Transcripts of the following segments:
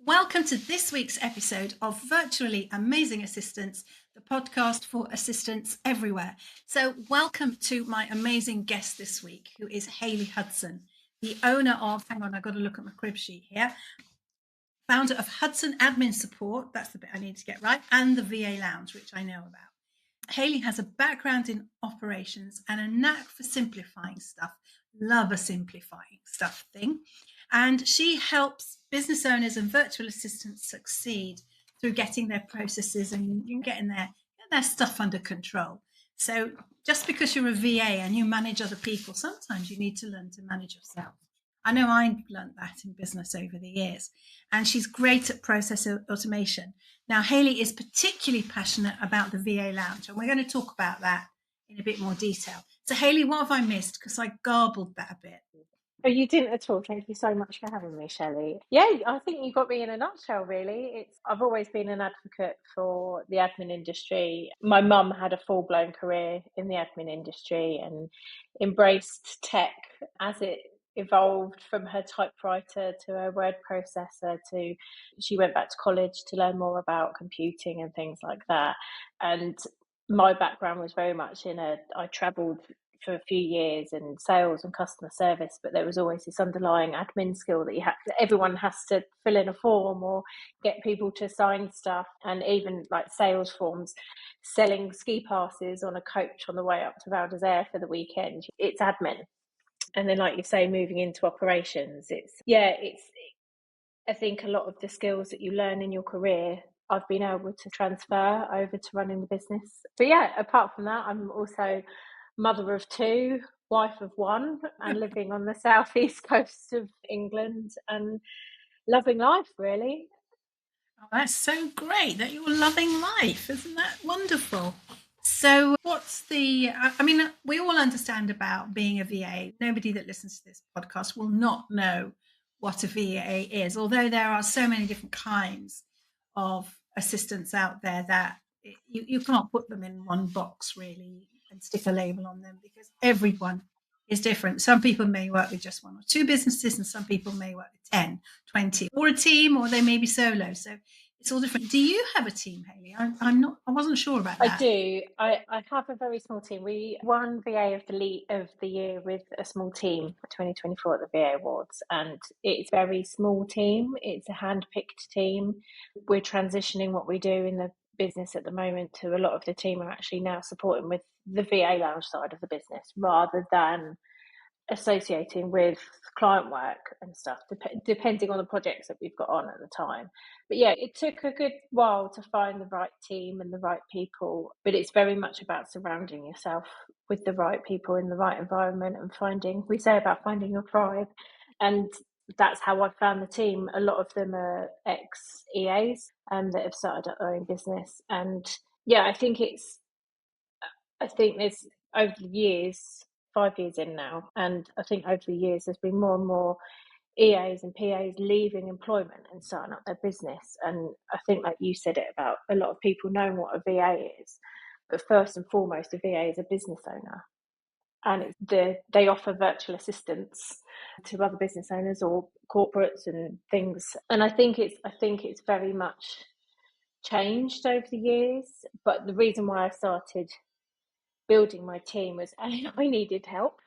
Welcome to this week's episode of Virtually Amazing Assistants, the podcast for assistants everywhere. So, welcome to my amazing guest this week, who is Hayley Hudson, the owner of, hang on, I've got to look at my crib sheet here, founder of Hudson Admin Support, that's the bit I need to get right, and the VA Lounge, which I know about. Hayley has a background in operations and a knack for simplifying stuff. Love a simplifying stuff thing. And she helps business owners and virtual assistants succeed through getting their processes and getting their stuff under control. So just because you're a VA and you manage other people, sometimes you need to learn to manage yourself. I know I learned that in business over the years. And she's great at process automation. Now, Hayley is particularly passionate about the VA Lounge, and we're going to talk about that in a bit more detail. So, Hayley, what have I missed? Because I garbled that a bit. Oh, you didn't at all. Thank you so much for having me, Shelley. Yeah, I think you got me in a nutshell, really. I've always been an advocate for the admin industry. My mum had a full-blown career in the admin industry and embraced tech as it evolved from her typewriter to her word processor to she went back to college to learn more about computing and things like that. And my background was very much I travelled for a few years in sales and customer service, but there was always this underlying admin skill that everyone has to fill in a form or get people to sign stuff, and even like sales forms, selling ski passes on a coach on the way up to Val d'Isere for the weekend. It's admin. And then, like you say, moving into operations, I think a lot of the skills that you learn in your career I've been able to transfer over to running the business. But yeah, apart from that, I'm also mother of two, wife of one, and living on the southeast coast of England and loving life, really. Oh, that's so great that you're loving life. Isn't that wonderful? So, I mean, we all understand about being a VA. Nobody that listens to this podcast will not know what a VA is, although there are so many different kinds of assistants out there that you can't put them in one box really and stick a label on them because everyone is different. Some people may work with just one or two businesses, and some people may work with 10, 20, or a team, or they may be solo. So it's all different. Do you have a team, Hayley? I wasn't sure about I that. do. I have a very small team. We won VA of the year with a small team for 2024 at the VA Awards, and it's a very small team. It's a hand-picked team. We're transitioning what we do in the business at the moment to a lot of the team are actually now supporting with the VA Lounge side of the business rather than associating with client work and stuff, depending on the projects that we've got on at the time. But yeah, it took a good while to find the right team and the right people, but it's very much about surrounding yourself with the right people in the right environment and we say about finding your tribe. And that's how I found the team. A lot of them are ex EAs that have started their own business. And yeah, I think there's over the years, 5 years in now, and I think over the years there's been more and more EAs and PAs leaving employment and starting up their business. And I think, like you said, it about a lot of people knowing what a VA is, but first and foremost, a VA is a business owner, and they offer virtual assistance to other business owners or corporates and things. And I think it's very much changed over the years. But the reason why I started building my team was I needed help.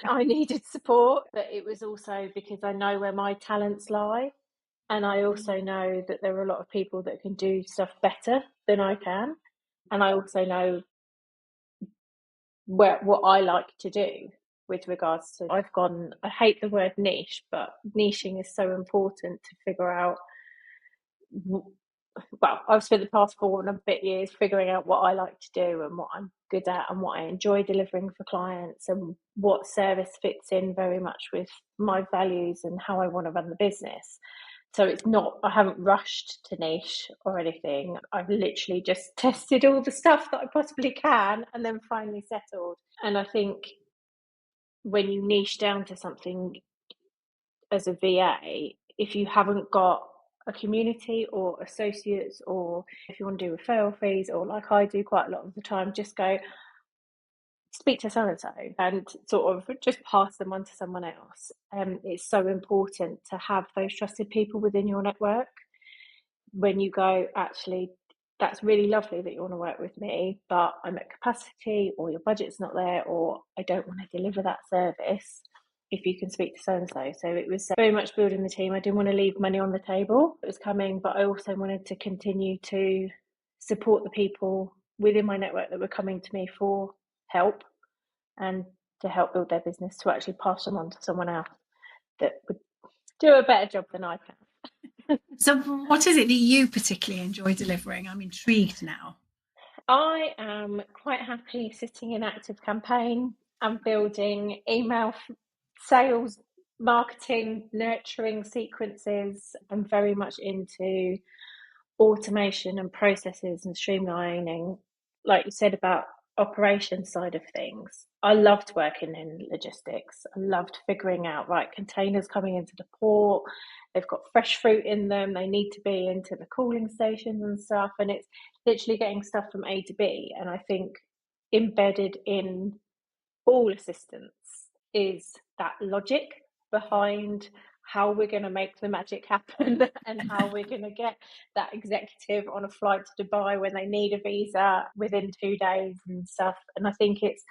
I needed support, but it was also because I know where my talents lie. And I also know that there are a lot of people that can do stuff better than I can. And I also know what I like to do with regards to, I hate the word niche, but niching is so important to figure out. Well, I've spent the past 4 and a bit years figuring out what I like to do and what I'm good at and what I enjoy delivering for clients and what service fits in very much with my values and how I want to run the business. So I haven't rushed to niche or anything. I've literally just tested all the stuff that I possibly can and then finally settled. And I think when you niche down to something as a VA, if you haven't got a community or associates, or if you want to do referral fees, or like I do quite a lot of the time, just go speak to so-and-so and sort of just pass them on to someone else. It's so important to have those trusted people within your network. when you go, actually, that's really lovely that you want to work with me, but I'm at capacity, or your budget's not there, or I don't want to deliver that service, if you can speak to so-and-so. So it was very much building the team. I didn't want to leave money on the table. It was coming, but I also wanted to continue to support the people within my network that were coming to me for help, and to help build their business, to actually pass them on to someone else that would do a better job than I can. So what is it that you particularly enjoy delivering? I'm intrigued now. I am quite happy sitting in active campaign and building email sales, marketing, nurturing sequences. I'm very much into automation and processes and streamlining, like you said about operations side of things. I loved working in logistics. I loved figuring out, right, containers coming into the port, they've got fresh fruit in them, they need to be into the cooling stations and stuff, and it's literally getting stuff from A to B. And I think embedded in all assistance is that logic behind how we're going to make the magic happen, and how we're going to get that executive on a flight to Dubai when they need a visa within 2 days and stuff. And I think it's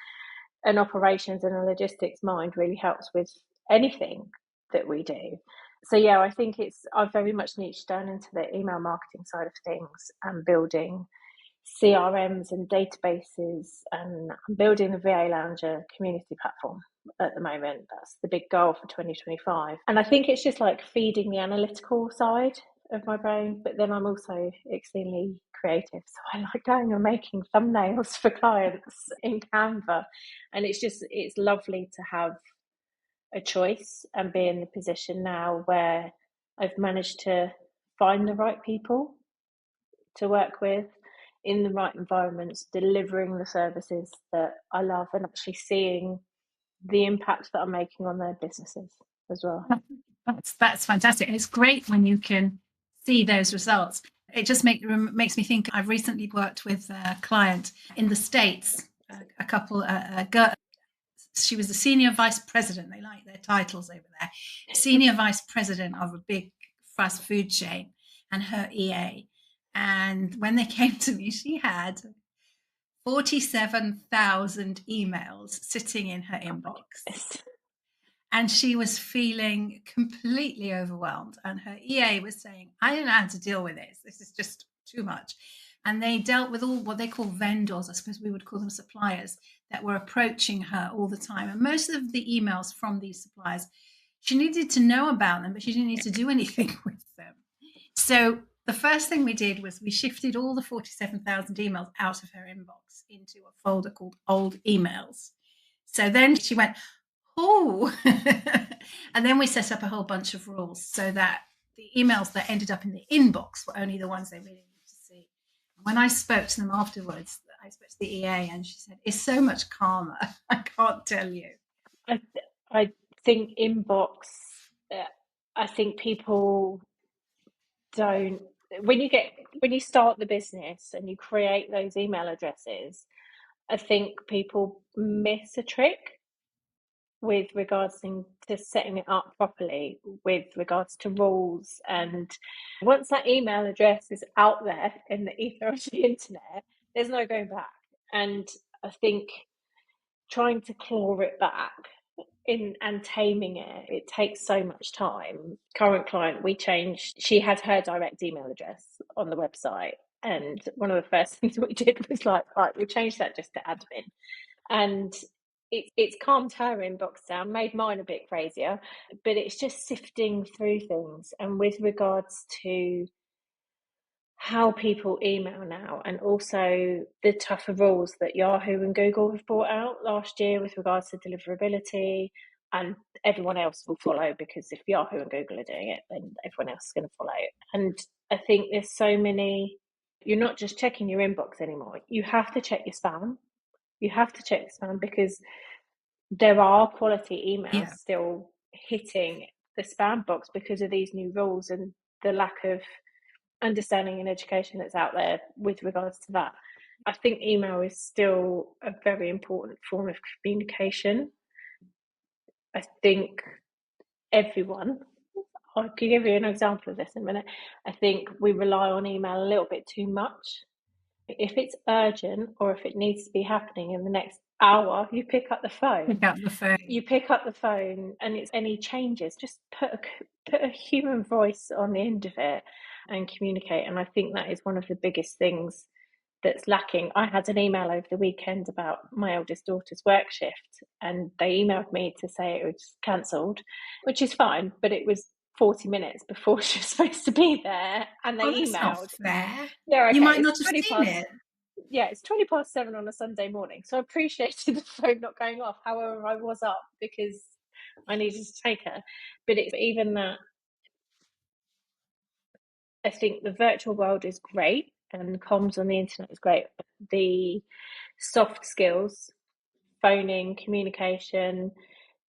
an operations and a logistics mind really helps with anything that we do. So yeah, I think I've very much niched down into the email marketing side of things and building CRMs and databases, and I'm building the VA Lounge community platform at the moment. That's the big goal for 2025. And I think it's just like feeding the analytical side of my brain, but then I'm also extremely creative. So I like going and making thumbnails for clients in Canva. And it's lovely to have a choice and be in the position now where I've managed to find the right people to work with in the right environments, delivering the services that I love, and actually seeing the impact that I'm making on their businesses as well. That's fantastic. It's great when you can see those results. It just makes me think. I've recently worked with a client in the States, a couple, a girl. She was the senior vice president. They like their titles over there. Senior vice president of a big fast food chain, and her EA. And when they came to me, she had 47,000 emails sitting in her inbox. And she was feeling completely overwhelmed. And her EA was saying, I don't know how to deal with this. This is just too much. And they dealt with all what they call vendors, I suppose we would call them suppliers, that were approaching her all the time. And most of the emails from these suppliers, she needed to know about them, but she didn't need to do anything with them. So the first thing we did was we shifted all the 47,000 emails out of her inbox into a folder called old emails. So then she went, oh, and then we set up a whole bunch of rules so that the emails that ended up in the inbox were only the ones they really needed to see. And when I spoke to them afterwards, I spoke to the EA, and she said, it's so much calmer. I can't tell you. I think inbox, I think people don't, when you start the business and you create those email addresses, I think people miss a trick with regards to setting it up properly, with regards to rules. And once that email address is out there in the ether of the internet, there's no going back. And I think trying to claw it back and taming it takes so much time. Current client, she had her direct email address on the website, and one of the first things we did was like, right, we changed that just to admin. And it's calmed her inbox down, made mine a bit crazier, but it's just sifting through things. And with regards to how people email now, and also the tougher rules that Yahoo and Google have brought out last year with regards to deliverability, and everyone else will follow, because if Yahoo and Google are doing it, then everyone else is going to follow. And I think there's so many, you're not just checking your inbox anymore, you have to check your spam. You have to check spam, because there are quality emails still hitting the spam box because of these new rules and the lack of understanding and education that's out there with regards to that. I think email is still a very important form of communication. I think everyone, I can give you an example of this in a minute. I think we rely on email a little bit too much. If it's urgent or if it needs to be happening in the next hour, you pick up the phone. Pick up the phone. You pick up the phone, and it's any changes, just put a human voice on the end of it and communicate. And I think that is one of the biggest things that's lacking. I had an email over the weekend about my eldest daughter's work shift, and they emailed me to say it was cancelled, which is fine, but it was 40 minutes before she was supposed to be there, and they That's not emailed. fair. Yeah, okay. You might not It's have 20 seen past. it. Yeah, it's 20 past 7 on a Sunday morning, so I appreciated the phone not going off. However, I was up because I needed to take her. But it's even that. I think the virtual world is great, and comms on the internet is great. But the soft skills, phoning, communication,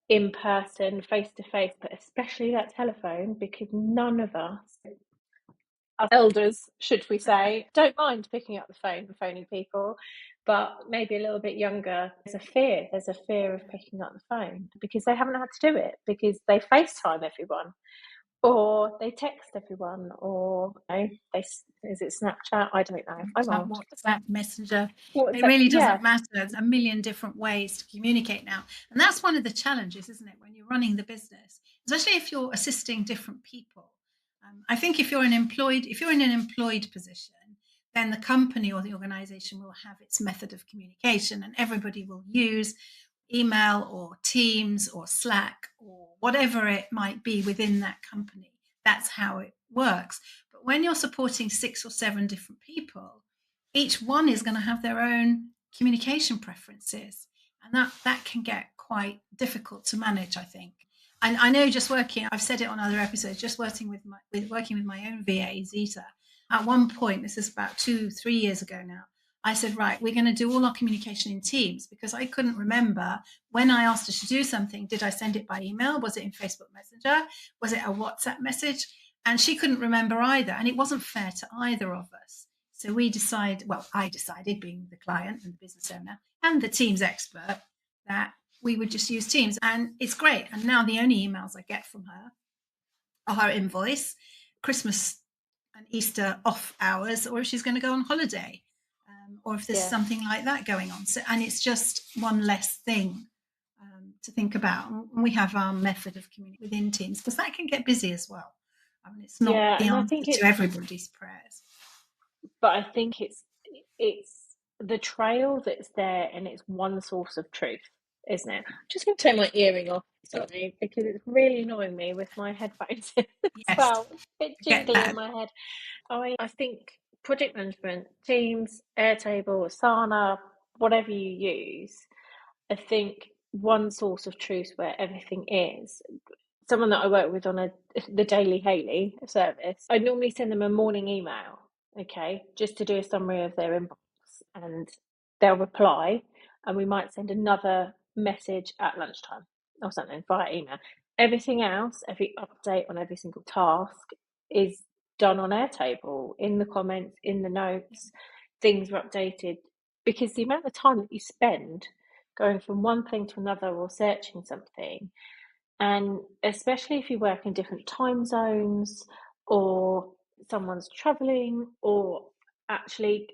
in person, face to face, but especially that telephone, because none of us, as elders, should we say, don't mind picking up the phone and phoning people, but maybe a little bit younger, there's a fear of picking up the phone because they haven't had to do it, because they FaceTime everyone or they text everyone, or is it Snapchat? I don't know. I'm old. WhatsApp, Messenger. It WhatsApp, really yeah. doesn't matter. There's a million different ways to communicate now. And that's one of the challenges, isn't it, when you're running the business, especially if you're assisting different people. I think if you're in an employed position, then the company or the organization will have its method of communication, and everybody will use email or Teams or Slack or whatever it might be within that company. That's how it works. But when you're supporting 6 or 7 different people, each one is going to have their own communication preferences. And that can get quite difficult to manage, I think. And I know, I've said it on other episodes, just working with my own VA, Zeta. At one point, this is about 2-3 years ago now, I said, right, we're going to do all our communication in Teams, because I couldn't remember when I asked her to do something. Did I send it by email? Was it in Facebook Messenger? Was it a WhatsApp message? And she couldn't remember either. And it wasn't fair to either of us. So I decided, being the client and the business owner and the Teams expert, that we would just use Teams. And it's great. And now the only emails I get from her are her invoice, Christmas and Easter off hours, or if she's going to go on holiday, or if there's something like that going on. So, and it's just one less thing to think about. And we have our method of communicating within Teams, because that can get busy as well. I mean, it's not the answer to everybody's prayers. But I think it's the trail that's there, and it's one source of truth, isn't it? I'm just going to take my earring off, sorry, because it's really annoying me with my headphones as well. A bit jingly in my head. I think project management, Teams, Airtable, Asana, whatever you use, I think one source of truth where everything is. Someone that I work with on the daily Hayley service, I normally send them a morning email, okay, just to do a summary of their inbox, and they'll reply, and we might send another message at lunchtime or something via email. Everything else, every update on every single task, is done on Airtable, in the comments, in the notes. Things are updated, because the amount of time that you spend going from one thing to another or searching something, and especially if you work in different time zones, or someone's traveling, or actually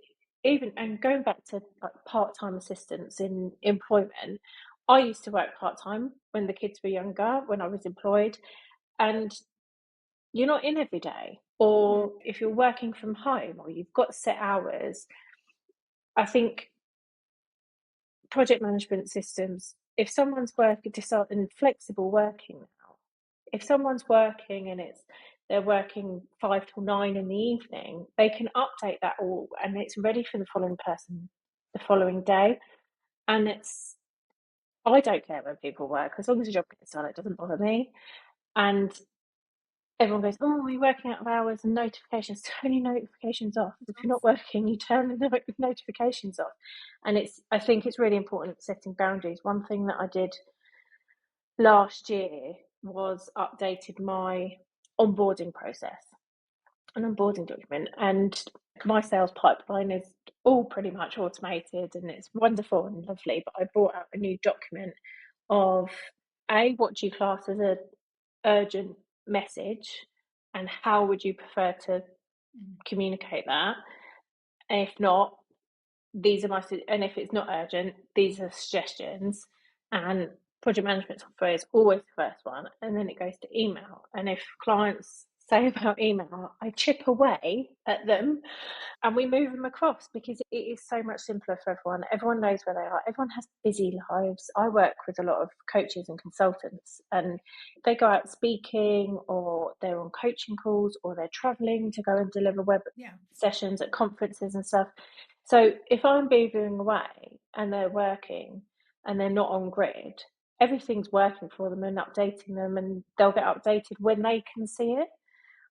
even, and going back to like part-time assistance in employment, I used to work part-time when the kids were younger, when I was employed, and you're not in every day. Or if you're working from home or you've got set hours, I think project management systems, if someone's working and flexible working now, if someone's working and they're working 5 till 9 in the evening, they can update that all, and it's ready for the following person the following day. And I don't care when people work, as long as the job gets done, it doesn't bother me. And everyone goes, oh, you're working out of hours and notifications. Turn your notifications off. If you're not working, you turn the notifications off. And I think it's really important setting boundaries. One thing that I did last year was updated my onboarding process, an onboarding document, and my sales pipeline is all pretty much automated, and it's wonderful and lovely. But I brought out a new document of what do you class as a urgent message, and how would you prefer to communicate that? And if not, these are my, and if it's not urgent, these are suggestions. And project management software is always the first one, and then it goes to email. And if clients say about email, I chip away at them and we move them across, because it is so much simpler for everyone. Everyone knows where they are. Everyone has busy lives. I work with a lot of coaches and consultants, and they go out speaking, or they're on coaching calls, or they're traveling to go and deliver web sessions at conferences and stuff. So if I'm moving away and they're working and they're not on grid, everything's working for them and updating them, and they'll get updated when they can see it.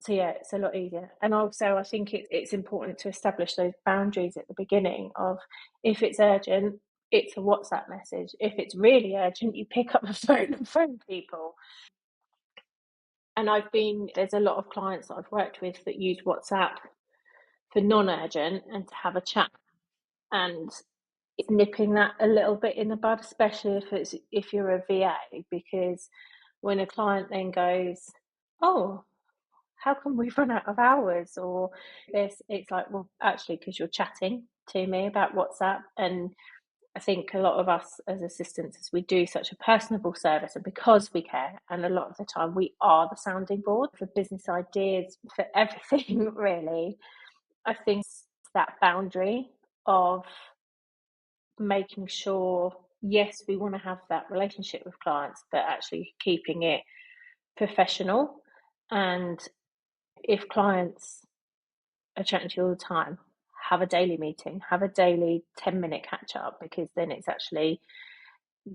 So yeah, it's a lot easier. And also I think it's important to establish those boundaries at the beginning of, if it's urgent, it's a WhatsApp message. If it's really urgent, you pick up the phone and phone people. And there's a lot of clients that I've worked with that use WhatsApp for non-urgent and to have a chat. And it's nipping that a little bit in the bud, especially if you're a VA, because when a client then goes, oh, how come we've run out of hours, or this, it's like, well, actually, because you're chatting to me about WhatsApp. And I think a lot of us as assistants, we do such a personable service, and because we care, and a lot of the time we are the sounding board for business ideas, for everything really. I think that boundary of making sure, yes, we want to have that relationship with clients, but actually keeping it professional. And if clients are chatting to you all the time, have a daily meeting, have a daily 10-minute catch up, because then it's actually,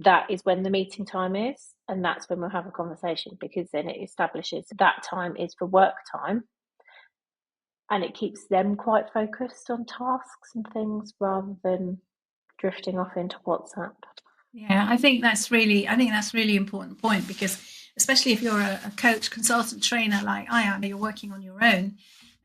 that is when the meeting time is, and that's when we'll have a conversation, because then it establishes that time is for work time, and it keeps them quite focused on tasks and things rather than drifting off into WhatsApp. Yeah, I think that's really important point, because especially if you're a coach, consultant, trainer like I am, you're working on your own,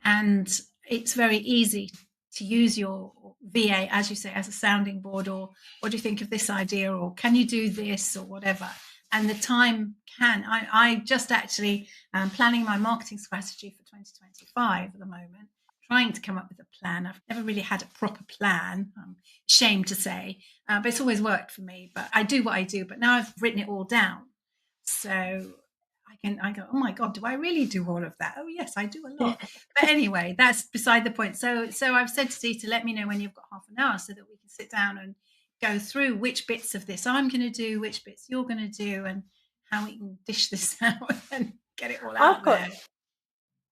and it's very easy to use your VA, as you say, as a sounding board, or what do you think of this idea, or can you do this, or whatever. And the time I just actually planning my marketing strategy for 2025 at the moment, trying to come up with a plan. I've never really had a proper plan, shame to say, but it's always worked for me. But I do what I do, but now I've written it all down. So I go, oh my God, do I really do all of that? Oh yes, I do a lot. But anyway, that's beside the point. So I've said to Dee to let me know when you've got half an hour, so that we can sit down and go through which bits of this I'm going to do, which bits you're going to do, and how we can dish this out and get it all out there.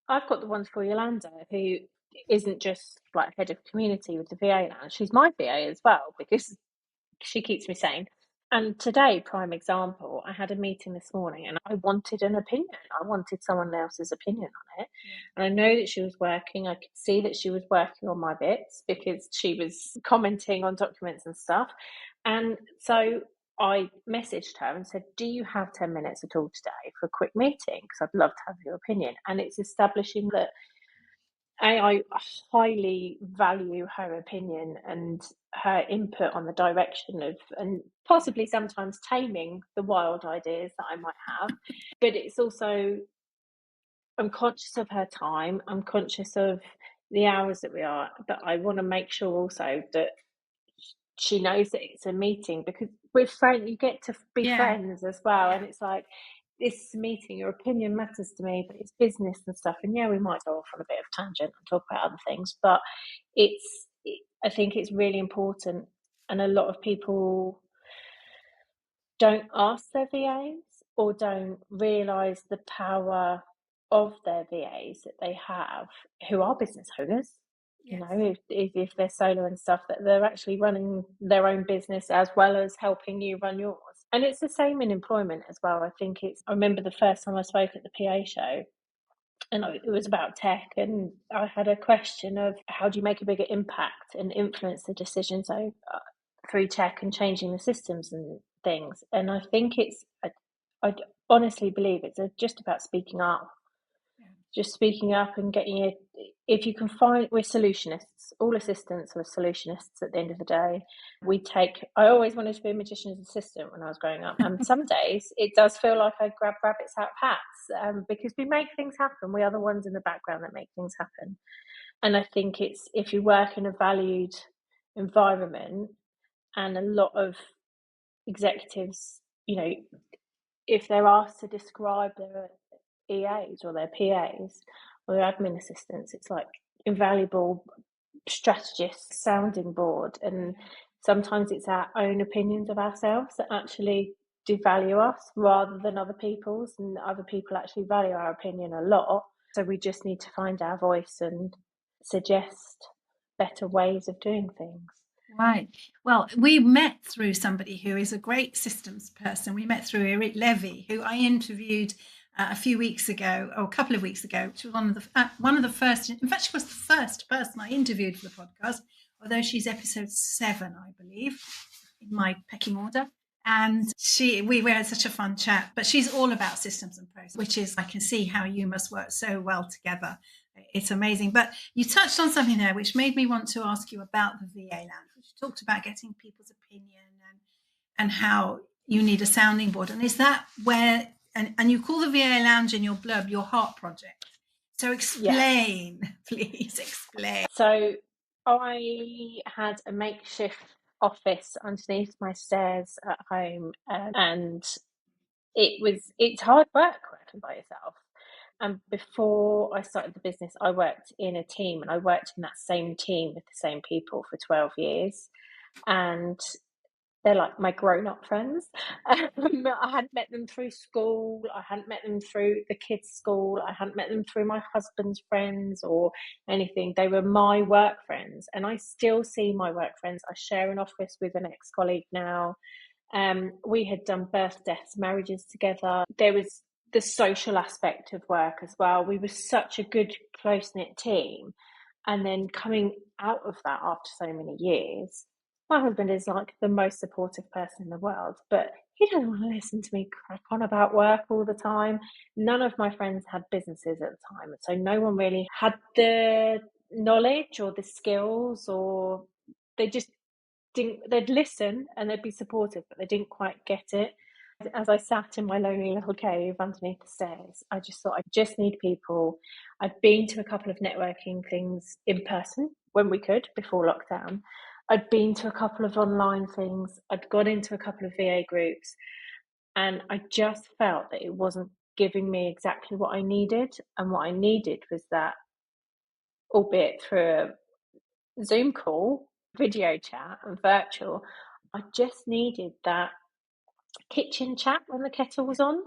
I've got the ones for Yolanda, who isn't just like head of community with the VA Lounge. She's my VA as well, because she keeps me sane. And today, prime example, I had a meeting this morning and I wanted an opinion. I wanted someone else's opinion on it. And I know that she was working. I could see that she was working on my bits, because she was commenting on documents and stuff. And so I messaged her and said, do you have 10 minutes at all today for a quick meeting? Because I'd love to have your opinion. And it's establishing that I highly value her opinion and her input on the direction of, and possibly sometimes taming the wild ideas that I might have. But it's also, I'm conscious of her time, I'm conscious of the hours that we are, but I want to make sure also that she knows that it's a meeting, because with friends, you get to be friends as well. And it's like, this is a meeting, your opinion matters to me, but it's business and stuff. And yeah, we might go off on a bit of tangent and talk about other things, but I think it's really important. And a lot of people don't ask their VAs, or don't realise the power of their VAs that they have, who are business owners. Yes. You know, if they're solo and stuff, that they're actually running their own business as well as helping you run yours. And it's the same in employment as well. I remember the first time I spoke at the PA show, and it was about tech, and I had a question of, how do you make a bigger impact and influence the decisions through tech and changing the systems and things. And I think I honestly believe it's just about speaking up. Just speaking up and getting if you can find, we're solutionists, all assistants are solutionists at the end of the day. I always wanted to be a magician's assistant when I was growing up, and some days it does feel like I grab rabbits out of hats, because we make things happen. We are the ones in the background that make things happen. And I think it's, if you work in a valued environment, and a lot of executives, if they're asked to describe their EAs or their PAs or their admin assistants, it's like invaluable strategist sounding board. And sometimes it's our own opinions of ourselves that actually devalue us rather than other people's, and other people actually value our opinion a lot. So we just need to find our voice and suggest better ways of doing things. Right. Well, we met through somebody who is a great systems person. We met through Eric Levy, who I interviewed a few weeks ago, or a couple of weeks ago. She was one of the first. In fact, she was the first person I interviewed for the podcast, although she's episode 7, I believe, in my pecking order. And we had such a fun chat. But she's all about systems and process, which is, I can see how you must work so well together. It's amazing. But you touched on something there which made me want to ask you about the VA Lounge, which talked about getting people's opinion and how you need a sounding board. And is that where, and you call the VA Lounge in your blurb your heart project. So explain, please explain. So I had a makeshift office underneath my stairs at home, and it's hard work working by yourself. And before I started the business, I worked in a team, and I worked in that same team with the same people for 12 years. And they're like my grown-up friends. I hadn't met them through school. I hadn't met them through the kids' school. I hadn't met them through my husband's friends or anything. They were my work friends, and I still see my work friends. I share an office with an ex-colleague now. We had done birth, deaths, marriages together. There was the social aspect of work as well. We were such a good, close-knit team. And then coming out of that after so many years, my husband is like the most supportive person in the world, but he doesn't want to listen to me crack on about work all the time. None of my friends had businesses at the time, so no one really had the knowledge or the skills, or they just didn't. They'd listen and they'd be supportive, but they didn't quite get it. As I sat in my lonely little cave underneath the stairs, I just thought, I just need people. I'd been to a couple of networking things in person when we could before lockdown. I'd been to a couple of online things. I'd got into a couple of VA groups, and I just felt that it wasn't giving me exactly what I needed. And what I needed was that, albeit through a Zoom call, video chat and virtual, I just needed that kitchen chat when the kettle was on.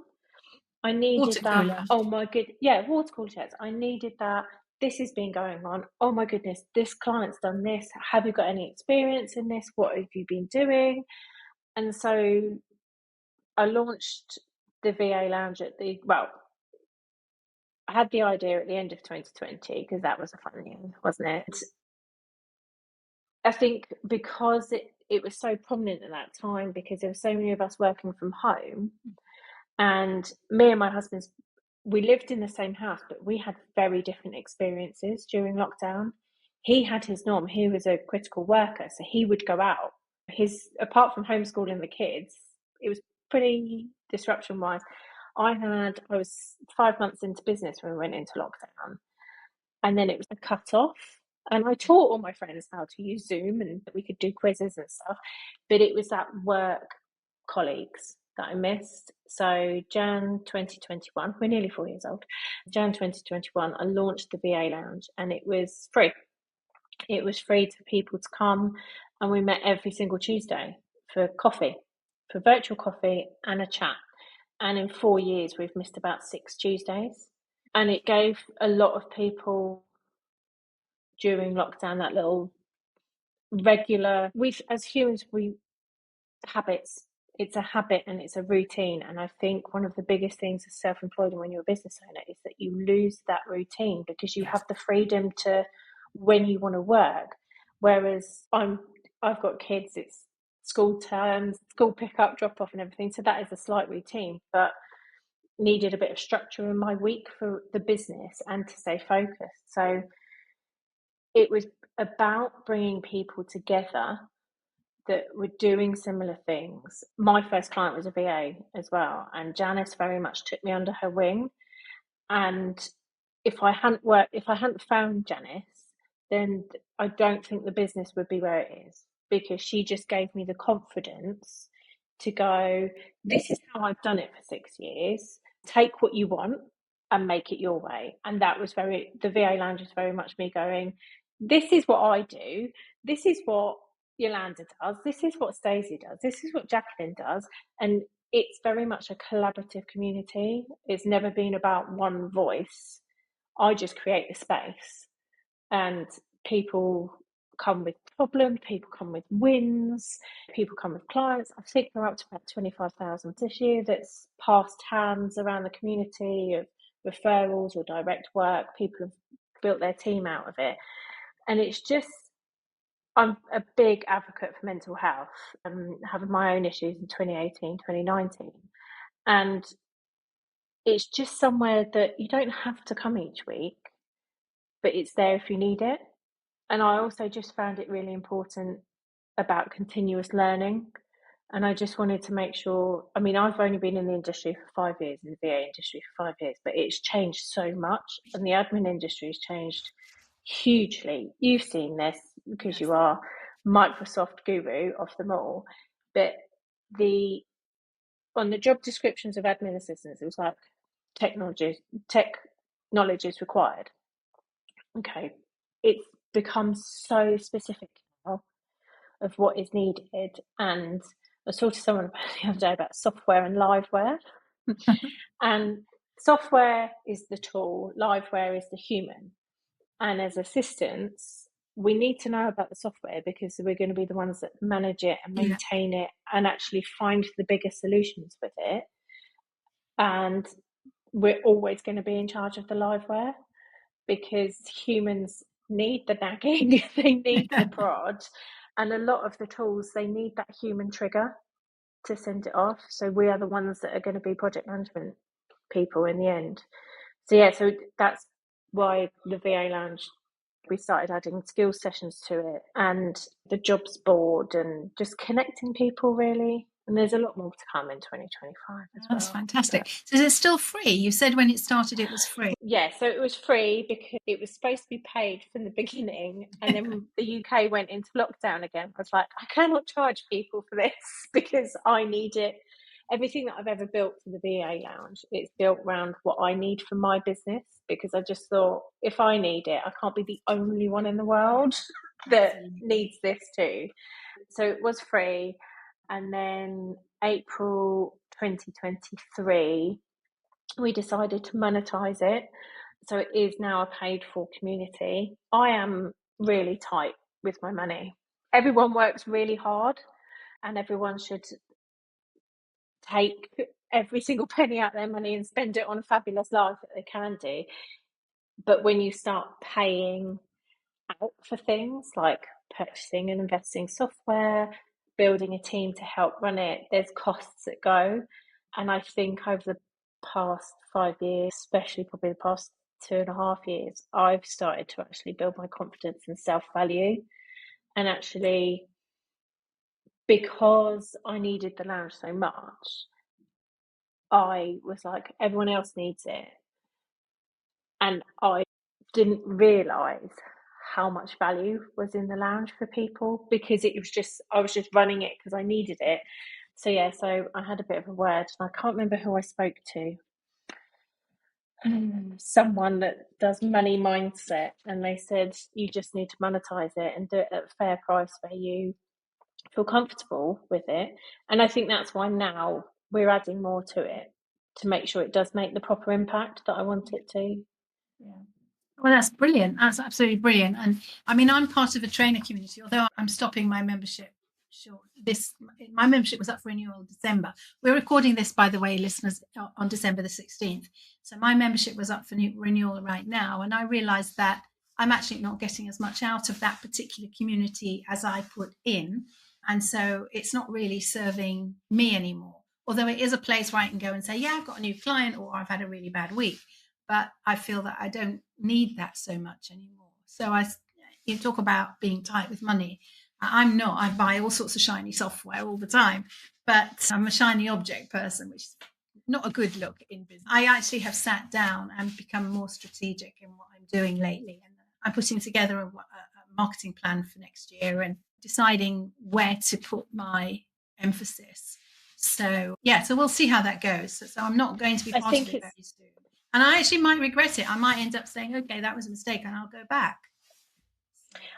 I needed that. Oh my good, yeah, water cooler chats. I needed that. This has been going on. Oh my goodness, this client's done this. Have you got any experience in this? What have you been doing? And so I launched the VA Lounge I had the idea at the end of 2020, because that was a fun year, wasn't it? I think because it was so prominent at that time, because there were so many of us working from home, and me and my husband, we lived in the same house, but we had very different experiences during lockdown. He had his norm. He was a critical worker, so he would go out. Apart from homeschooling the kids, it was pretty disruption-wise. I was 5 months into business when we went into lockdown, and then it was a cut-off. And I taught all my friends how to use Zoom, and we could do quizzes and stuff, but it was that work colleagues that I missed. So Jan 2021, we're nearly 4 years old. Jan 2021, I launched the VA Lounge, and it was free. It was free to people to come, and we met every single Tuesday for coffee, for virtual coffee and a chat. And in 4 years, we've missed about 6 Tuesdays. And it gave a lot of people during lockdown that little regular, as humans, habits. It's a habit and it's a routine. And I think one of the biggest things as self-employed and when you're a business owner is that you lose that routine, because you have the freedom to when you want to work. Whereas I've got kids, it's school terms, school pickup, drop off and everything. So that is a slight routine, but needed a bit of structure in my week for the business and to stay focused. So it was about bringing people together that were doing similar things. My first client was a VA as well, and Janice very much took me under her wing. And if I hadn't found Janice, then I don't think the business would be where it is, because she just gave me the confidence to go, this is how I've done it for 6 years. Take what you want and make it your way. And that was the VA Lounge is very much me going, this is what I do. This is what Yolanda does. This is what Stacey does. This is what Jacqueline does. And it's very much a collaborative community. It's never been about one voice. I just create the space, and people come with problems, people come with wins, people come with clients. I think we're up to about 25,000 this year that's passed hands around the community of referrals or direct work. People have built their team out of it. And it's just, I'm a big advocate for mental health, having my own issues in 2018, 2019. And it's just somewhere that you don't have to come each week, but it's there if you need it. And I also just found it really important about continuous learning. And I just wanted to make sure, I mean, I've only been in the industry for 5 years, in the VA industry for 5 years, but it's changed so much. And the admin industry has changed hugely. You've seen this because you are Microsoft guru of them all. But on the job descriptions of admin assistants, it was like tech knowledge is required. Okay, it's become so specific now of what is needed. And I was talking to someone the other day about software and liveware. And software is the tool, liveware is the human. And as assistants, we need to know about the software, because we're going to be the ones that manage it and maintain it and actually find the bigger solutions with it. And we're always going to be in charge of the liveware, because humans need the nagging, they need the prod, and a lot of the tools, they need that human trigger to send it off. So we are the ones that are going to be project management people in the end. So that's why the VA Lounge, we started adding skills sessions to it, and the jobs board, and just connecting people, really. And there's a lot more to come in 2025 as well. That's fantastic. So is it still free? You said when it started it was free. Yeah, so it was free because it was supposed to be paid from the beginning, and then the UK went into lockdown again. I was like, I cannot charge people for this because I need it. Everything that I've ever built for the VA Lounge, it's built around what I need for my business, because I just thought, if I need it, I can't be the only one in the world that needs this too. So it was free. And then April 2023, we decided to monetize it. So it is now a paid for community. I am really tight with my money. Everyone works really hard, and everyone should take every single penny out of their money and spend it on a fabulous life that they can do. But when you start paying out for things like purchasing and investing software, building a team to help run it, there's costs that go. And I think over the past 5 years, especially probably the past 2.5 years, I've started to actually build my confidence and self-value. And actually, because I needed the lounge so much, I was like, everyone else needs it. And I didn't realise how much value was in the lounge for people, because I was just running it because I needed it. So I had a bit of a word, and I can't remember who I spoke to. Someone that does money mindset, and they said, you just need to monetize it and do it at a fair price where you feel comfortable with it. And I think that's why now we're adding more to it, to make sure it does make the proper impact that I want it to. Yeah. Well, that's brilliant. That's absolutely brilliant. And I mean, I'm part of a trainer community, although I'm stopping my membership short. My membership was up for renewal in December. We're recording this, by the way, listeners, on December the 16th. So my membership was up for renewal right now. And I realized that I'm actually not getting as much out of that particular community as I put in. And so it's not really serving me anymore. Although it is a place where I can go and say, yeah, I've got a new client, or I've had a really bad week. But I feel that I don't need that so much anymore. So You talk about being tight with money. I'm not. I buy all sorts of shiny software all the time, but I'm a shiny object person, which is not a good look in business. I actually have sat down and become more strategic in what I'm doing lately. And I'm putting together a marketing plan for next year and deciding where to put my emphasis. So, yeah, so we'll see how that goes. So I'm not going to be I part of think it it's very soon. And I actually might regret it. I might end up saying, okay, that was a mistake, and I'll go back.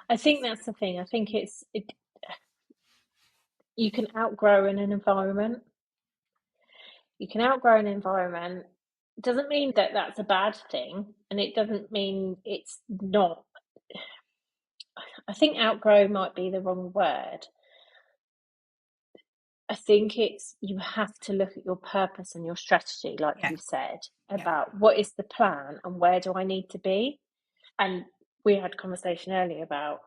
I think that's the thing. I think you can outgrow in an environment. You can outgrow an environment. It doesn't mean that that's a bad thing, and it doesn't mean it's not. I think outgrow might be the wrong word. I think it's you have to look at your purpose and your strategy, like Yeah. you said, Yeah. about what is the plan and where do I need to be. And we had a conversation earlier about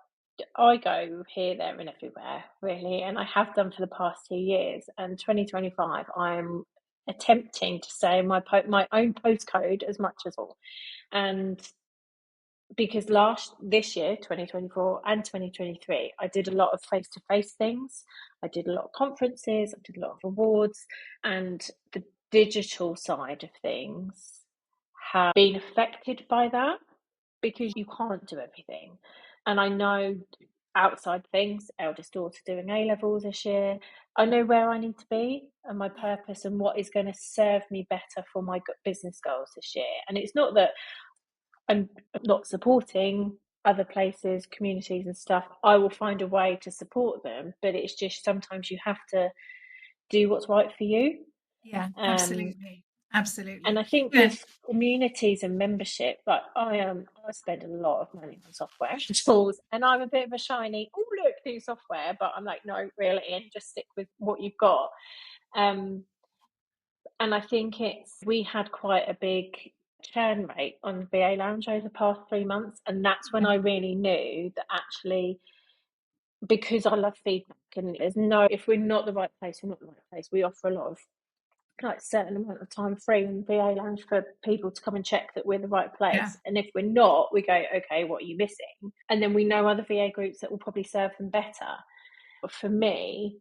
I go here, there, and everywhere, really, and I have done for the past 2 years. And 2025, I'm attempting to say my own postcode as much as possible, and because this year 2024 and 2023 I did a lot of face-to-face things, I did a lot of conferences, I did a lot of awards, and the digital side of things have been affected by that because you can't do everything. And I know outside things, eldest daughter doing A levels this year, I know where I need to be and my purpose and what is going to serve me better for my business goals this year. And it's not that I'm not supporting other places, communities and stuff. I will find a way to support them, but it's just sometimes you have to do what's right for you. Yeah, absolutely. And Absolutely. I think Yeah. with communities and membership, like I spend a lot of money on software tools, and I'm a bit of a shiny, oh look, new software, but I'm like, no, really, and just stick with what you've got. And I think we had quite a big churn rate on the VA Lounge over the past 3 months, and that's when I really knew that actually, because I love feedback, and if we're not the right place, we're not the right place. We offer a lot of like certain amount of time free in VA Lounge for people to come and check that we're the right place. Yeah. And if we're not, we go, okay, what are you missing? And then we know other VA groups that will probably serve them better. But for me,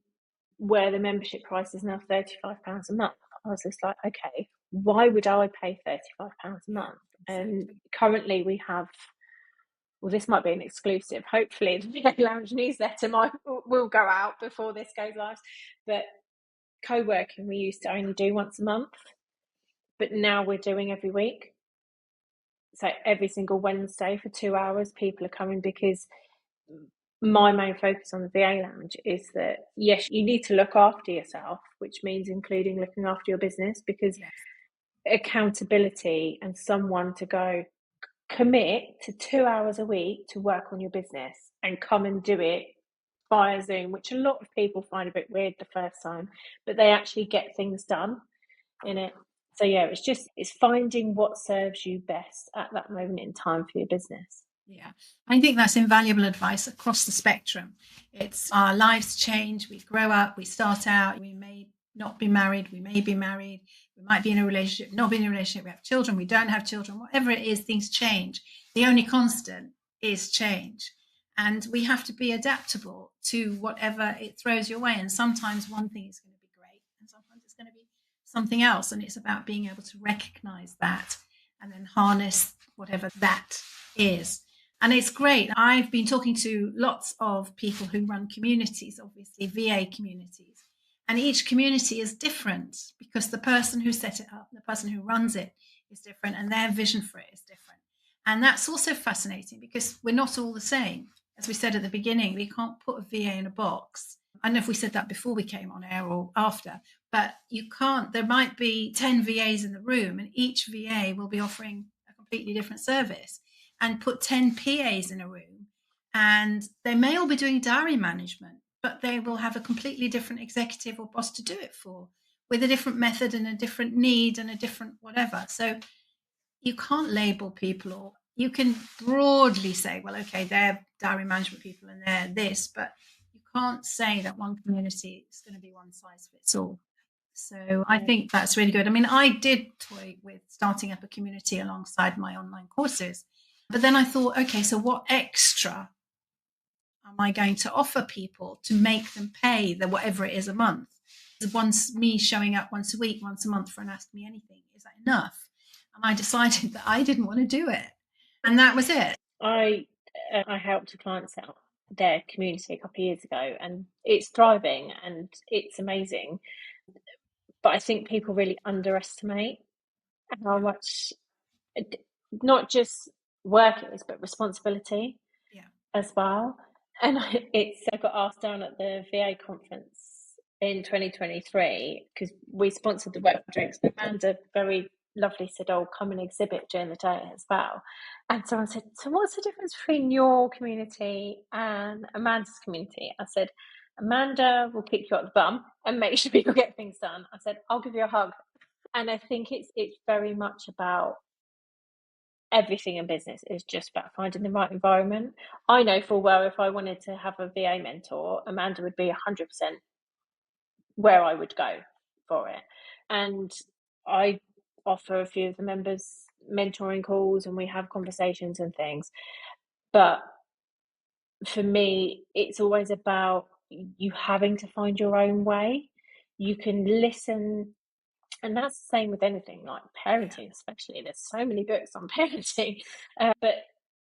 where the membership price is now £35 a month, I was just like, okay, why would I pay £35 a month? Exactly. And currently we have, well, this might be an exclusive. Hopefully the VA Lounge newsletter will go out before this goes live. But co-working we used to only do once a month, but now we're doing every week. So every single Wednesday for 2 hours, people are coming, because my main focus on the VA Lounge is that, yes, you need to look after yourself, which means including looking after your business, because accountability and someone to go commit to 2 hours a week to work on your business and come and do it via Zoom, which a lot of people find a bit weird the first time, but they actually get things done in it. So yeah, it's finding what serves you best at that moment in time for your business. Yeah, I think that's invaluable advice across the spectrum. It's our lives change, we grow up, we start out, we may not be married, we may be married, we might be in a relationship, not be in a relationship, we have children, we don't have children, whatever it is, things change. The only constant is change. And we have to be adaptable to whatever it throws your way. And sometimes one thing is going to be great, and sometimes it's going to be something else. And it's about being able to recognize that and then harness whatever that is. And it's great. I've been talking to lots of people who run communities, obviously VA communities, and each community is different because the person who set it up, the person who runs it is different, and their vision for it is different. And that's also fascinating because we're not all the same. As we said at the beginning, we can't put a VA in a box. I don't know if we said that before we came on air or after, but you can't. There might be 10 VAs in the room, and each VA will be offering a completely different service. And put 10 PAs in a room, and they may all be doing diary management, but they will have a completely different executive or boss to do it for, with a different method and a different need and a different whatever. So you can't label people, or you can broadly say, well, okay, they're diary management people and they're this, but you can't say that one community is going to be one size fits all. So I think that's really good. I mean, I did toy with starting up a community alongside my online courses. But then I thought, okay, so what extra am I going to offer people to make them pay the whatever it is a month? Once me showing up once a week, once a month for an Ask Me Anything, is that enough? And I decided that I didn't want to do it. And that was it. I helped a client set up their community a couple of years ago, and it's thriving and it's amazing. But I think people really underestimate how much, not just work it is, but responsibility as well. And I got asked down at the VA conference in 2023 because we sponsored the Work for Drinks. Amanda very lovely said, "Oh, come and exhibit during the day as well." And someone said, "So what's the difference between your community and Amanda's community?" I said, "Amanda will kick you up the bum and make sure people get things done." I said, "I'll give you a hug." And I think it's very much about everything in business is just about finding the right environment. I know full well if I wanted to have a VA mentor, Amanda would be 100% where I would go for it. And I offer a few of the members mentoring calls and we have conversations and things. But for me, it's always about you having to find your own way. You can listen. And that's the same with anything, like parenting, especially. There's so many books on parenting, but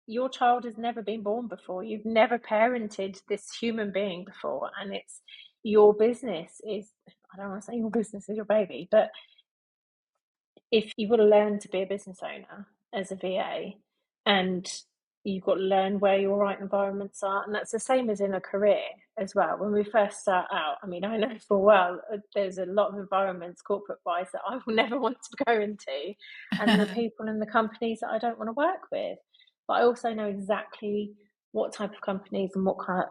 your child has never been born before. You've never parented this human being before, and it's your business is, I don't want to say your business is your baby, but if you've got to learn to be a business owner as a VA, and you've got to learn where your right environments are, and that's the same as in a career as well. When we first start out, I mean, I know for well there's a lot of environments corporate wise that I will never want to go into, and the people in the companies that I don't want to work with. But I also know exactly what type of companies and what kind of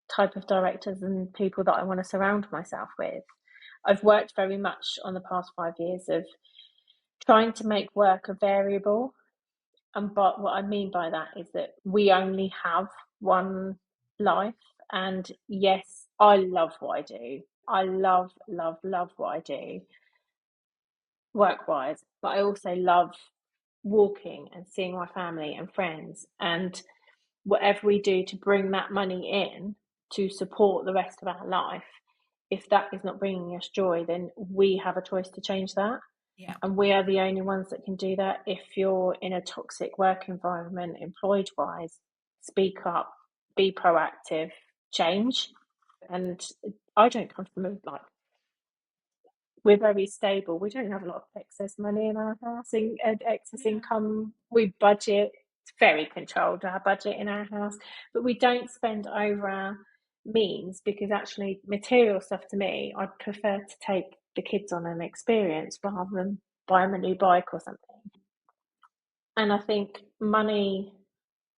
type of directors and people that I want to surround myself with. I've worked very much on the past 5 years of trying to make work a variable. But what I mean by that is that we only have one life. And yes, I love what I do. I love, love, love what I do work-wise. But I also love walking and seeing my family and friends. And whatever we do to bring that money in to support the rest of our life, if that is not bringing us joy, then we have a choice to change that. Yeah. And we are the only ones that can do that. If you're in a toxic work environment, employed wise, speak up, be proactive, change. And I don't come from we're very stable. We don't have a lot of excess money in our house, excess income. We budget, it's very controlled, our budget in our house, but we don't spend over our means because actually material stuff to me, I'd prefer to take the kids on an experience rather than buy them a new bike or something. And I think money,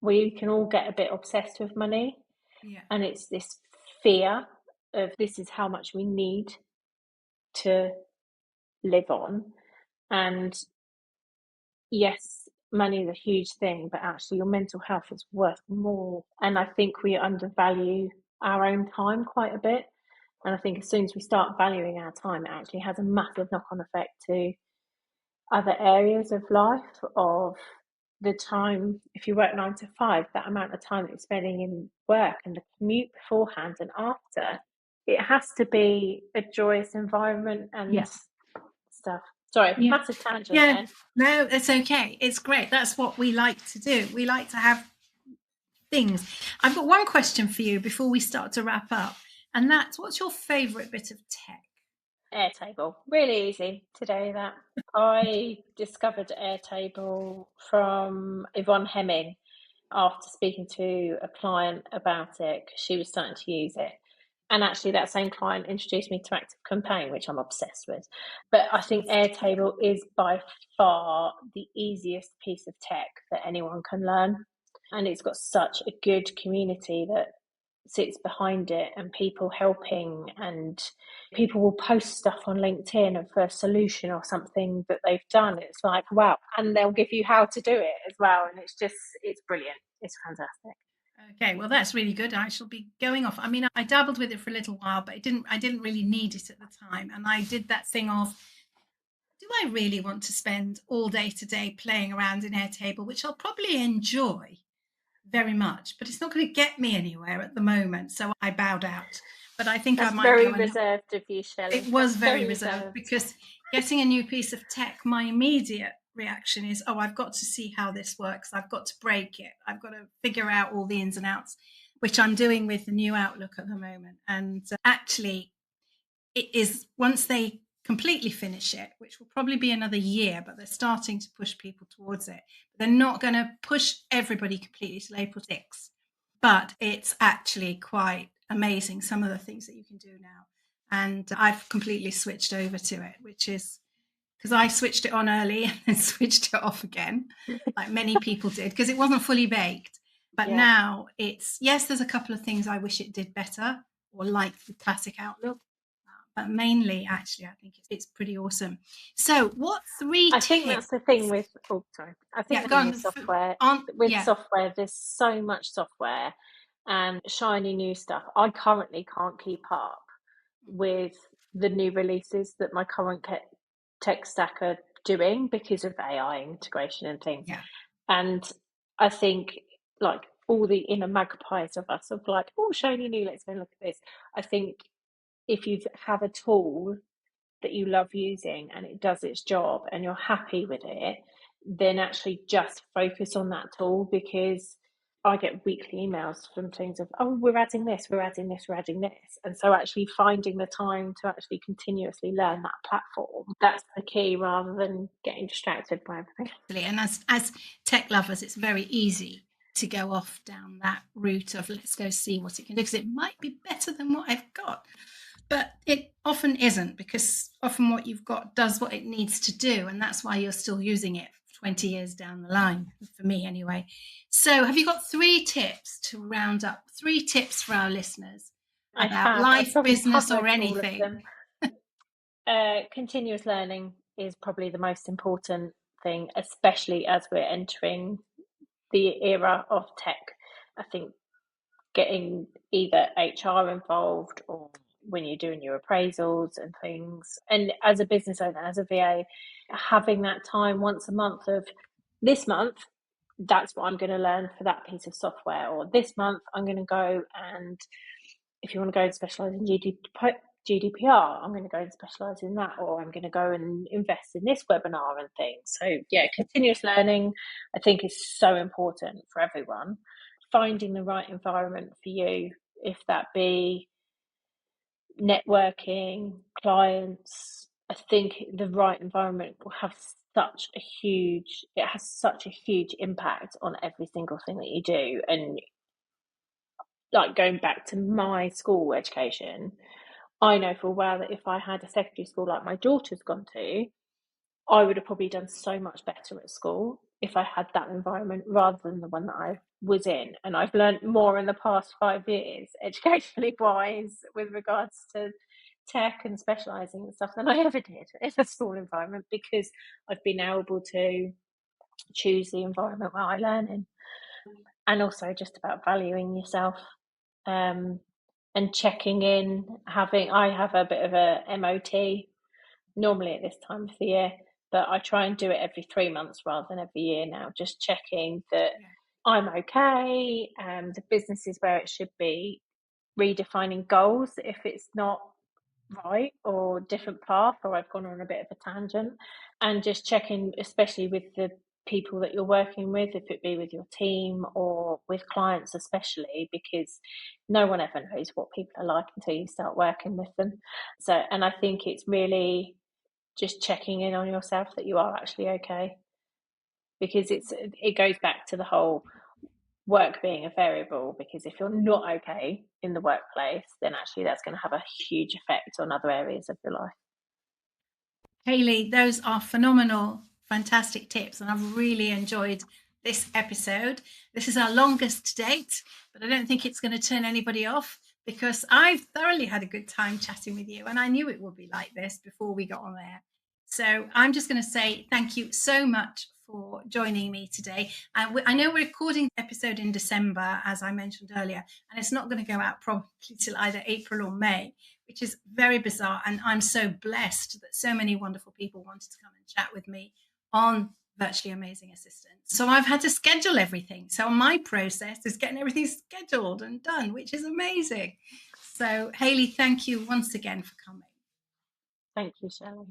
we can all get a bit obsessed with money. Yeah. And it's this fear of this is how much we need to live on. And yes, money is a huge thing, but actually your mental health is worth more. And I think we undervalue our own time quite a bit. And I think as soon as we start valuing our time, it actually has a massive knock-on effect to other areas of life, of the time. If you work 9 to 5, that amount of time that you're spending in work and the commute beforehand and after, it has to be a joyous environment and stuff. Sorry, massive tangent then. No, it's okay. It's great. That's what we like to do. We like to have things. I've got one question for you before we start to wrap up, and that's, what's your favourite bit of tech? Airtable. Really easy to do that. I discovered Airtable from Yvonne Hemming after speaking to a client about it, because she was starting to use it. And actually that same client introduced me to Active Campaign, which I'm obsessed with. But I think Airtable is by far the easiest piece of tech that anyone can learn. And it's got such a good community that sits behind it, and people helping, and people will post stuff on LinkedIn for a solution or something that they've done. It's like, wow. And they'll give you how to do it as well. And it's brilliant. It's fantastic. Okay, well, that's really good. I shall be going off. I mean, I dabbled with it for a little while, but I didn't really need it at the time. And I did that thing of, do I really want to spend all day today playing around in Airtable, which I'll probably enjoy? very much, but it's not going to get me anywhere at the moment. So I bowed out. But I think I That's might very go and reserved of you, Shelley. it was That's very reserved because getting a new piece of tech, my immediate reaction is, oh, I've got to see how this works. I've got to break it. I've got to figure out all the ins and outs, which I'm doing with the new Outlook at the moment. And actually, it is once they completely finish it, which will probably be another year, but they're starting to push people towards it. They're not going to push everybody completely to April 6, but it's actually quite amazing some of the things that you can do now. And I've completely switched over to it, which is because I switched it on early and then switched it off again, like many people did, because it wasn't fully baked. But now it's, yes, there's a couple of things I wish it did better or like the classic Outlook, but mainly, actually, I think it's pretty awesome. So, what three I tips? think that's the thing with, I think with software, software, there's so much software and shiny new stuff. I currently can't keep up with the new releases that my current tech stack are doing because of AI integration and things. Yeah. And I think like all the inner magpies of us of like, oh, shiny new, let's go look at this. I think if you have a tool that you love using and it does its job and you're happy with it, then actually just focus on that tool, because I get weekly emails from things of, oh, we're adding this, we're adding this, we're adding this. And so actually finding the time to actually continuously learn that platform, that's the key, rather than getting distracted by everything. And as tech lovers, it's very easy to go off down that route of let's go see what it can do, because it might be better than what I've got. But it often isn't, because often what you've got does what it needs to do. And that's why you're still using it 20 years down the line, for me anyway. So have you got 3 tips to round up? 3 tips for our listeners about life, business, or anything? Continuous learning is probably the most important thing, especially as we're entering the era of tech. I think getting either HR involved or when you're doing your appraisals and things, and as a business owner, as a VA, having that time once a month of, this month that's what I'm going to learn for that piece of software, or this month I'm going to go, and if you want to go and specialize in GDPR, I'm going to go and specialize in that, or I'm going to go and invest in this webinar and things. So yeah, continuous learning I think is so important for everyone. Finding the right environment for you, if that be networking, clients, I think the right environment will have such a huge impact on every single thing that you do. And like going back to my school education, I know for a while that if I had a secondary school like my daughter's gone to, I would have probably done so much better at school if I had that environment rather than the one that I was in. And I've learned more in the past 5 years, educationally wise, with regards to tech and specialising and stuff than I ever did in a school environment, because I've been able to choose the environment where I learn in. And also just about valuing yourself, and checking in. I have a bit of a MOT normally at this time of the year, but I try and do it every 3 months rather than every year now, just checking that I'm okay, the business is where it should be, redefining goals if it's not right or different path, or I've gone on a bit of a tangent, and just checking, especially with the people that you're working with, if it be with your team or with clients especially, because no one ever knows what people are like until you start working with them. So, and I think it's really just checking in on yourself that you are actually okay, because it goes back to the whole work being a variable, because if you're not okay in the workplace, then actually that's going to have a huge effect on other areas of your life. Hayley, those are phenomenal, fantastic tips, and I've really enjoyed this episode. This is our longest to date, but I don't think it's going to turn anybody off, because I've thoroughly had a good time chatting with you, and I knew it would be like this before we got on there. So I'm just going to say thank you so much for joining me today. I know we're recording the episode in December, as I mentioned earlier, and it's not going to go out probably till either April or May, which is very bizarre. And I'm so blessed that so many wonderful people wanted to come and chat with me on virtually amazing assistants. So I've had to schedule everything. So my process is getting everything scheduled and done, which is amazing. So Hayley, thank you once again for coming. Thank you, Shelley.